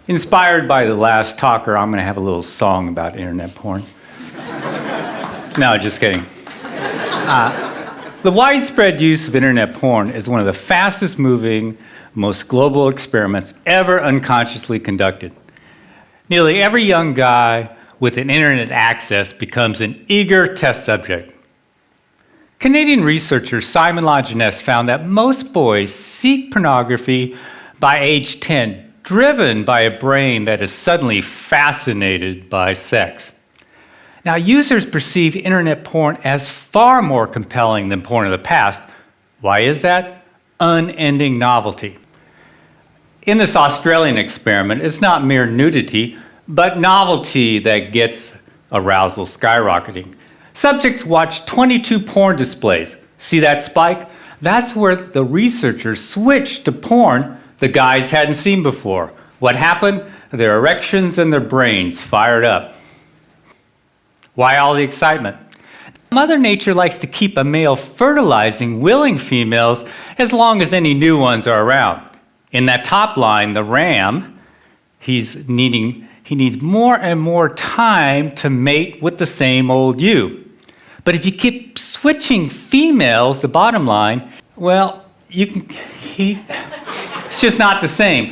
Inspired by the last talker, I'm going to have a little song about internet porn. No, just kidding. The widespread use of internet porn is one of the fastest moving, most global experiments ever unconsciously conducted. Nearly every young guy with an internet access becomes an eager test subject. Canadian researcher Simon Lajeunesse found that most boys seek pornography by age 10, driven by a brain that is suddenly fascinated by sex. Now, users perceive internet porn as far more compelling than porn of the past. Why is that? Unending novelty. In this Australian experiment, it's not mere nudity, but novelty that gets arousal skyrocketing. Subjects watch 22 porn displays. See that spike? That's where the researchers switched to porn the guys hadn't seen before. What happened? Their erections and their brains fired up. Why all the excitement? Mother Nature likes to keep a male fertilizing willing females as long as any new ones are around. In that top line, the ram, he needs more and more time to mate with the same old ewe. But if you keep switching females, the bottom line, well, it's just not the same.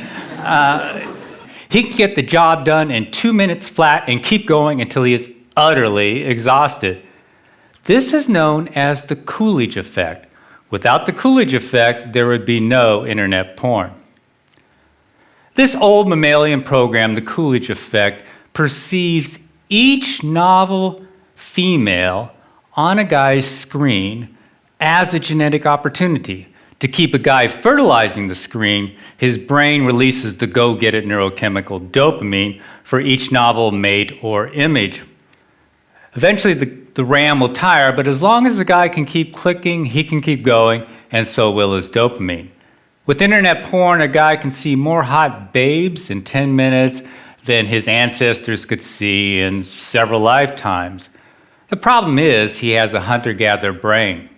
He can get the job done in 2 minutes flat and keep going until he is utterly exhausted. This is known as the Coolidge effect. Without the Coolidge effect, there would be no internet porn. This old mammalian program, the Coolidge effect, perceives each novel female on a guy's screen as a genetic opportunity. To keep a guy fertilizing the screen, his brain releases the go-get-it neurochemical dopamine for each novel mate or image. Eventually, the ram will tire, but as long as the guy can keep clicking, he can keep going, and so will his dopamine. With internet porn, a guy can see more hot babes in 10 minutes than his ancestors could see in several lifetimes. The problem is he has a hunter-gatherer brain.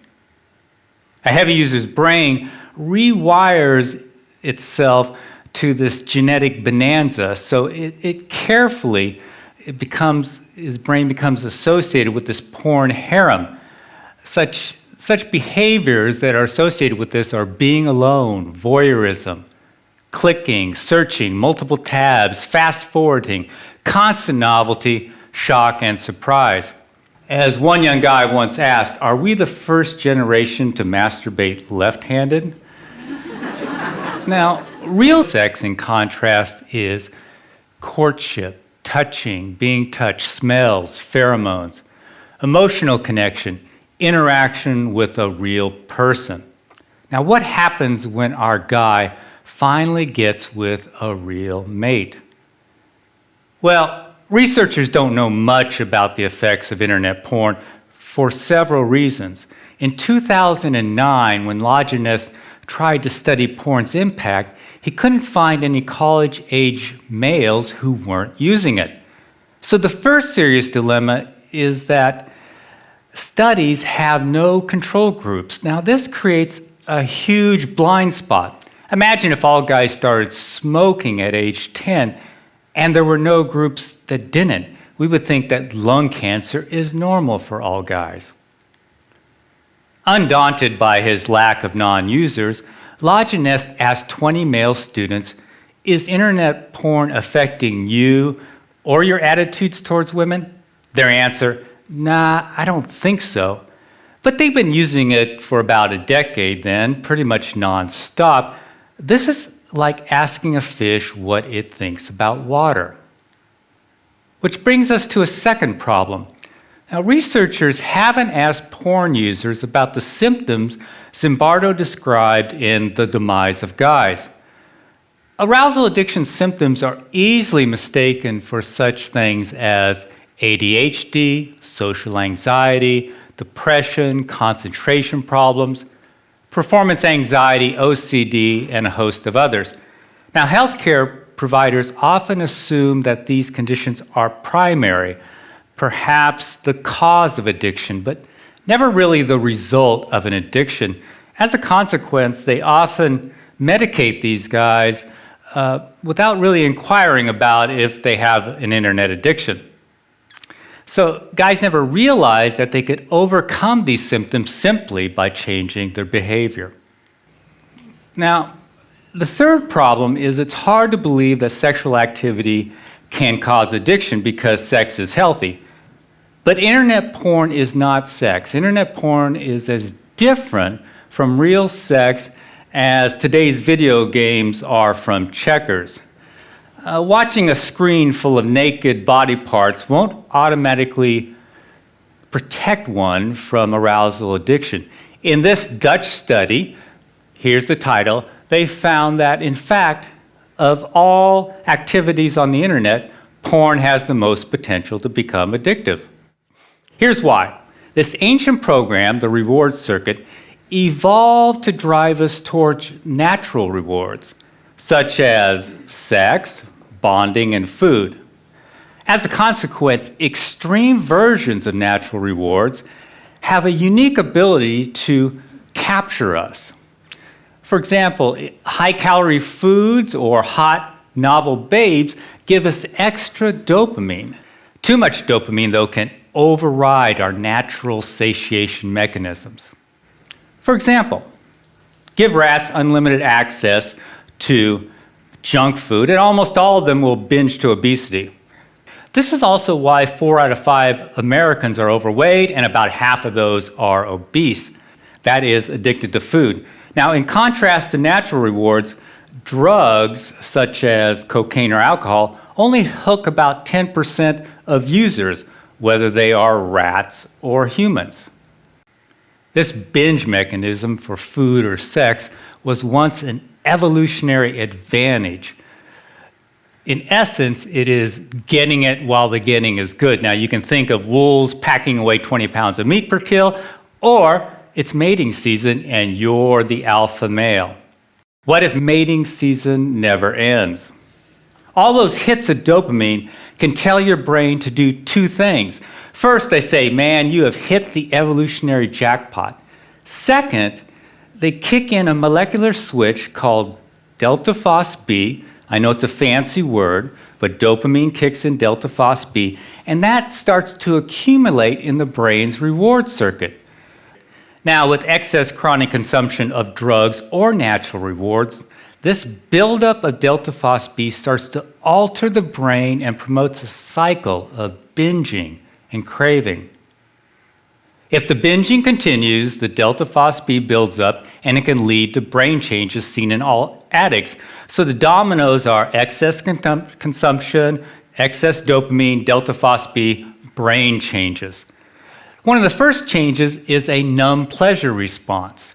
A heavy user's brain rewires itself to this genetic bonanza, so his brain becomes associated with this porn harem. Such behaviors that are associated with this are being alone, voyeurism, clicking, searching, multiple tabs, fast-forwarding, constant novelty, shock, and surprise. As one young guy once asked, are we the first generation to masturbate left-handed? Now, real sex, in contrast, is courtship, touching, being touched, smells, pheromones, emotional connection, interaction with a real person. Now, what happens when our guy finally gets with a real mate? Well, researchers don't know much about the effects of internet porn for several reasons. In 2009, when Lajeunesse tried to study porn's impact, he couldn't find any college-age males who weren't using it. So the first serious dilemma is that studies have no control groups. Now, this creates a huge blind spot. Imagine if all guys started smoking at age 10 and there were no groups that didn't. We would think that lung cancer is normal for all guys. Undaunted by his lack of non-users, Lajeunesse asked 20 male students, is internet porn affecting you or your attitudes towards women? Their answer, nah, I don't think so. But they've been using it for about a decade then, pretty much nonstop. This is like asking a fish what it thinks about water. Which brings us to a second problem. Now, researchers haven't asked porn users about the symptoms Zimbardo described in The Demise of Guys. Arousal addiction symptoms are easily mistaken for such things as ADHD, social anxiety, depression, concentration problems, performance anxiety, OCD, and a host of others. Now, healthcare providers often assume that these conditions are primary, perhaps the cause of addiction, but never really the result of an addiction. As a consequence, they often medicate these guys without really inquiring about if they have an internet addiction. So guys never realized that they could overcome these symptoms simply by changing their behavior. Now, the third problem is it's hard to believe that sexual activity can cause addiction because sex is healthy. But internet porn is not sex. Internet porn is as different from real sex as today's video games are from checkers. Watching a screen full of naked body parts won't automatically protect one from arousal addiction. In this Dutch study, here's the title, they found that, in fact, of all activities on the internet, porn has the most potential to become addictive. Here's why. This ancient program, the reward circuit, evolved to drive us towards natural rewards, such as sex, bonding, and food. As a consequence, extreme versions of natural rewards have a unique ability to capture us. For example, high-calorie foods or hot, novel babes give us extra dopamine. Too much dopamine, though, can override our natural satiation mechanisms. For example, give rats unlimited access to junk food, and almost all of them will binge to obesity. This is also why 4 out of 5 Americans are overweight and about half of those are obese. That is, addicted to food. Now, in contrast to natural rewards, drugs such as cocaine or alcohol only hook about 10% of users, whether they are rats or humans. This binge mechanism for food or sex was once an evolutionary advantage. In essence, it is getting it while the getting is good. Now, you can think of wolves packing away 20 pounds of meat per kill, or it's mating season and you're the alpha male. What if mating season never ends? All those hits of dopamine can tell your brain to do 2 things. First, they say, man, you have hit the evolutionary jackpot. Second, they kick in a molecular switch called delta phos-B. I know it's a fancy word, but dopamine kicks in delta phos-B, and that starts to accumulate in the brain's reward circuit. Now, with excess chronic consumption of drugs or natural rewards, this buildup of delta phos-B starts to alter the brain and promotes a cycle of binging and craving. If the binging continues, the delta phos-B builds up and it can lead to brain changes seen in all addicts. So the dominoes are excess consumption, excess dopamine, delta phos-B, brain changes. One of the first changes is a numb pleasure response.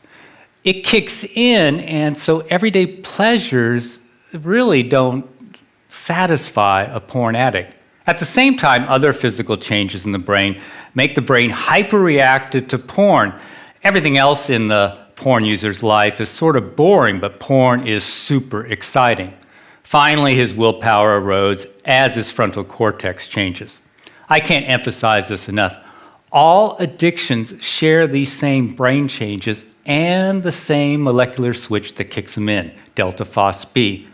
It kicks in, and so everyday pleasures really don't satisfy a porn addict. At the same time, other physical changes in the brain make the brain hyperreactive to porn. Everything else in the porn user's life is sort of boring, but porn is super exciting. Finally, his willpower erodes as his frontal cortex changes. I can't emphasize this enough. All addictions share these same brain changes and the same molecular switch that kicks them in, delta phos-B.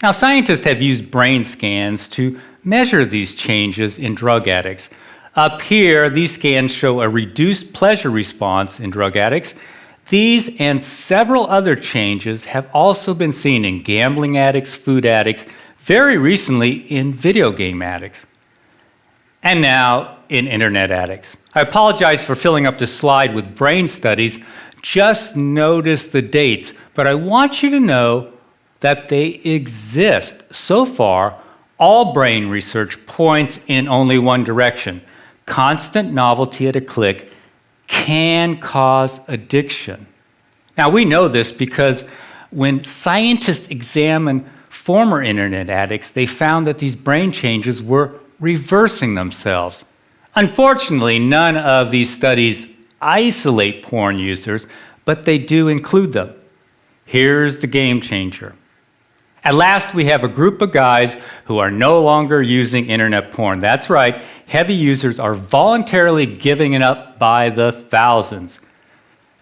Now, scientists have used brain scans to measure these changes in drug addicts. Up here, these scans show a reduced pleasure response in drug addicts. These and several other changes have also been seen in gambling addicts, food addicts, very recently in video game addicts, and now in internet addicts. I apologize for filling up this slide with brain studies. Just notice the dates, but I want you to know that they exist. So far, all brain research points in only one direction. Constant novelty at a click can cause addiction. Now, we know this because when scientists examined former internet addicts, they found that these brain changes were reversing themselves. Unfortunately, none of these studies isolate porn users, but they do include them. Here's the game changer. At last, we have a group of guys who are no longer using internet porn. That's right, heavy users are voluntarily giving it up by the thousands.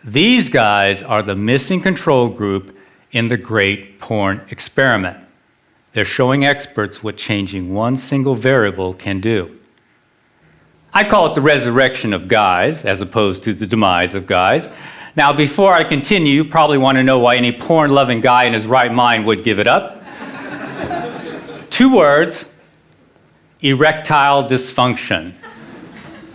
These guys are the missing control group in the great porn experiment. They're showing experts what changing one single variable can do. I call it the resurrection of guys, as opposed to the demise of guys. Now, before I continue, you probably want to know why any porn-loving guy in his right mind would give it up. 2 words: erectile dysfunction.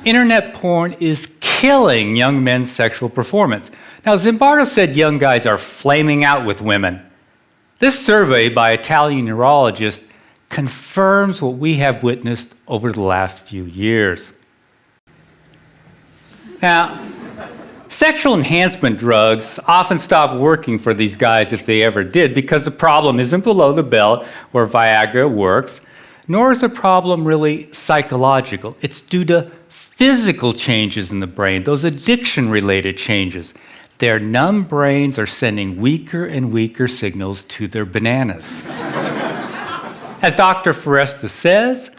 Internet porn is killing young men's sexual performance. Now, Zimbardo said young guys are flaming out with women. This survey by Italian neurologists confirms what we have witnessed over the last few years. Now, sexual enhancement drugs often stop working for these guys if they ever did, because the problem isn't below the belt where Viagra works, nor is the problem really psychological. It's due to physical changes in the brain, those addiction-related changes. Their numb brains are sending weaker and weaker signals to their bananas. As Dr. Foresta says,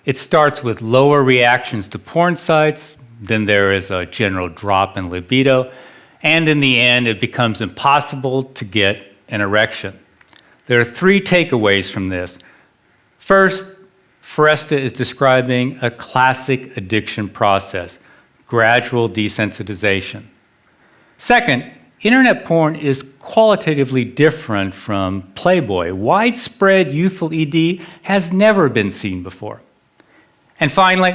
it starts with lower reactions to porn sites, then there is a general drop in libido, and in the end, it becomes impossible to get an erection. There are 3 takeaways from this. First, Foresta is describing a classic addiction process, gradual desensitization. Second, internet porn is qualitatively different from Playboy. Widespread youthful ED has never been seen before. And finally,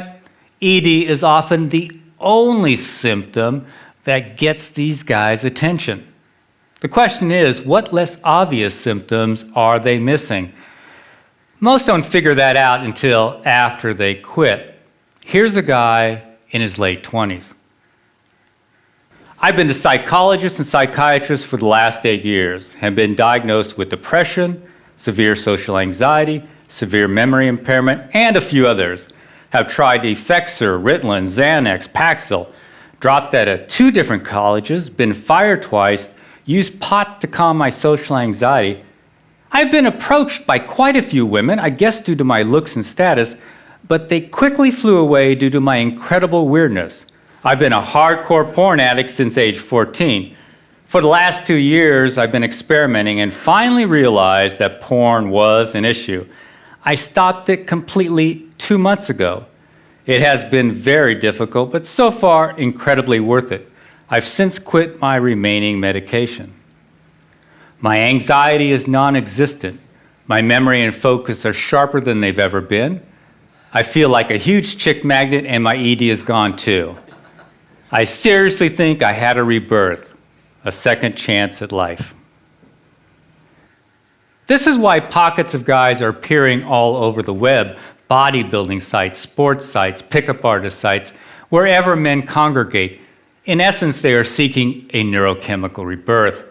ED is often the only symptom that gets these guys' attention. The question is, what less obvious symptoms are they missing? Most don't figure that out until after they quit. Here's a guy in his late 20s. I've been to psychologists and psychiatrists for the last 8 years, have been diagnosed with depression, severe social anxiety, severe memory impairment, and a few others. Have tried Effexor, Ritalin, Xanax, Paxil, dropped out of 2 different colleges, been fired twice, used pot to calm my social anxiety. I've been approached by quite a few women, I guess due to my looks and status, but they quickly flew away due to my incredible weirdness. I've been a hardcore porn addict since age 14. For the last 2 years, I've been experimenting and finally realized that porn was an issue. I stopped it completely 2 months ago. It has been very difficult, but so far incredibly worth it. I've since quit my remaining medication. My anxiety is non-existent. My memory and focus are sharper than they've ever been. I feel like a huge chick magnet and my ED is gone too. I seriously think I had a rebirth, a second chance at life. This is why pockets of guys are appearing all over the web, bodybuilding sites, sports sites, pickup artist sites, wherever men congregate. In essence, they are seeking a neurochemical rebirth.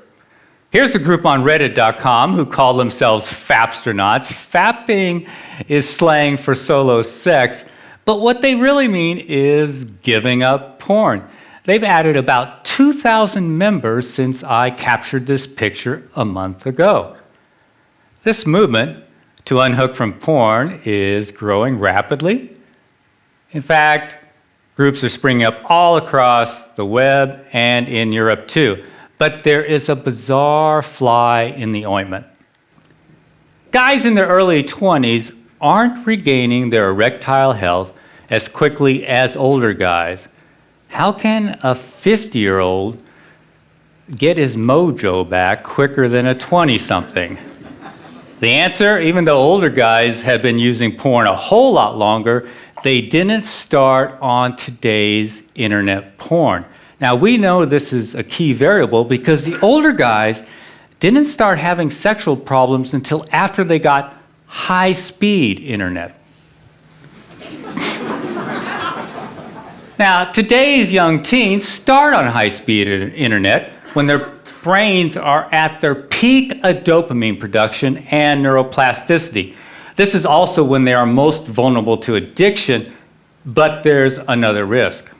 Here's a group on Reddit.com who call themselves Fapsternauts. Fapping is slang for solo sex, but what they really mean is giving up porn. They've added about 2,000 members since I captured this picture a month ago. This movement to unhook from porn is growing rapidly. In fact, groups are springing up all across the web and in Europe too. But there is a bizarre fly in the ointment. Guys in their early 20s aren't regaining their erectile health as quickly as older guys. How can a 50-year-old get his mojo back quicker than a 20-something? The answer, even though older guys have been using porn a whole lot longer, they didn't start on today's internet porn. Now, we know this is a key variable because the older guys didn't start having sexual problems until after they got high-speed internet. Now, today's young teens start on high-speed internet when their brains are at their peak of dopamine production and neuroplasticity. This is also when they are most vulnerable to addiction, but there's another risk.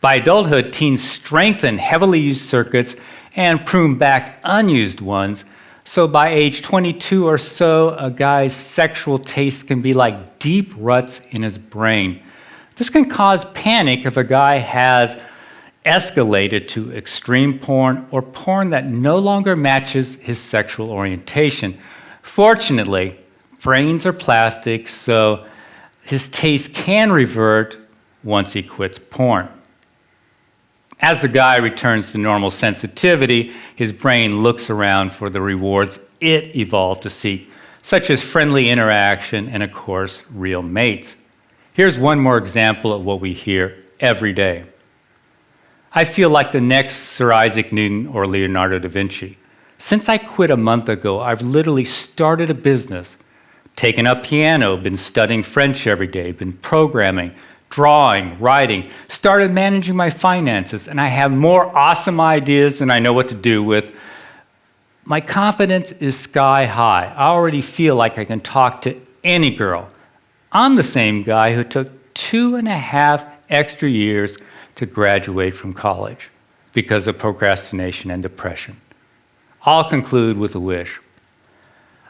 By adulthood, teens strengthen heavily used circuits and prune back unused ones. So by age 22 or so, a guy's sexual taste can be like deep ruts in his brain. This can cause panic if a guy has escalated to extreme porn or porn that no longer matches his sexual orientation. Fortunately, brains are plastic, so his taste can revert once he quits porn. As the guy returns to normal sensitivity, his brain looks around for the rewards it evolved to seek, such as friendly interaction and, of course, real mates. Here's one more example of what we hear every day. I feel like the next Sir Isaac Newton or Leonardo da Vinci. Since I quit a month ago, I've literally started a business, taken up piano, been studying French every day, been programming, drawing, writing, started managing my finances, and I have more awesome ideas than I know what to do with. My confidence is sky high. I already feel like I can talk to any girl. I'm the same guy who took 2.5 extra years to graduate from college because of procrastination and depression. I'll conclude with a wish.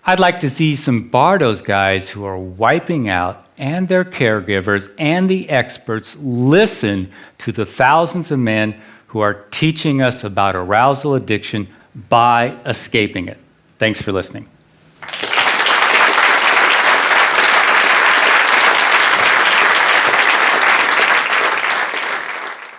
I'd like to see some Bardo's guys who are wiping out and their caregivers and the experts listen to the thousands of men who are teaching us about arousal addiction by escaping it. Thanks for listening.